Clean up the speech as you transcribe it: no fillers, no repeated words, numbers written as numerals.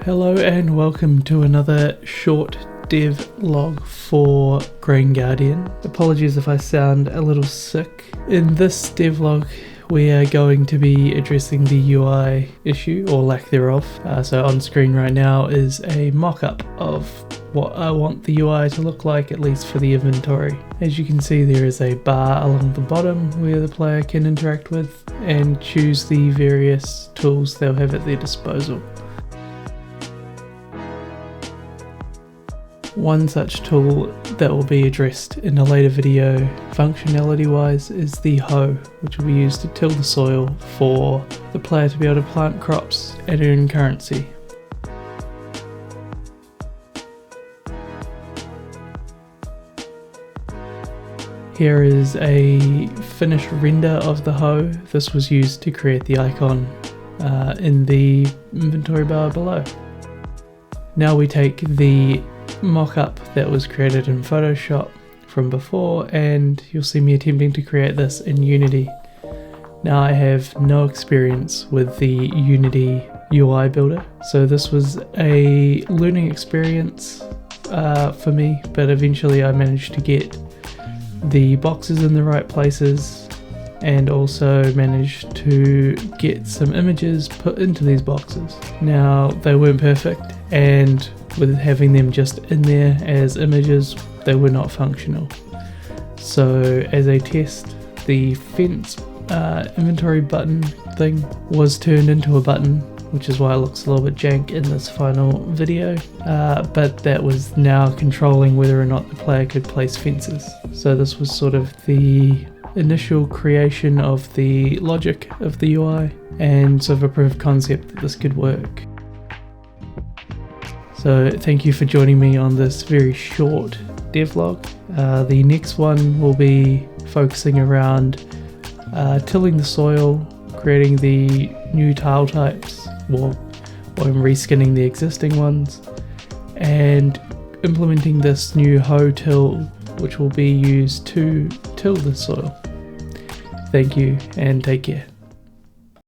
Hello and welcome to another short dev log for Grain Guardian. Apologies if I sound a little sick. In this dev log we are going to be addressing the UI issue or lack thereof. So on screen right now is a mock-up of what I want the UI to look like, at least for the inventory. As you can see, there is a bar along the bottom where the player can interact with and choose the various tools they'll have at their disposal. One such tool that will be addressed in a later video functionality wise is the hoe, which will be used to till the soil for the player to be able to plant crops and earn currency. Here is a finished render of the hoe. This was used to create the icon in the inventory bar below. Now we take the mock-up that was created in Photoshop from before, and you'll see me attempting to create this in Unity. Now I have no experience with the Unity UI builder, so this was a learning experience for me, but eventually I managed to get the boxes in the right places and also managed to get some images put into these boxes. Now they weren't perfect, and with having them just in there as images, they were not functional. So as a test, the fence inventory button thing was turned into a button, which is why it looks a little bit jank in this final video, but that was now controlling whether or not the player could place fences. So this was sort of the initial creation of the logic of the UI and sort of a proof of concept that this could work. So thank you for joining me on this very short devlog. The next one will be focusing around tilling the soil, creating the new tile types, or reskinning the existing ones, and implementing this new hoe till, which will be used to till the soil. Thank you and take care.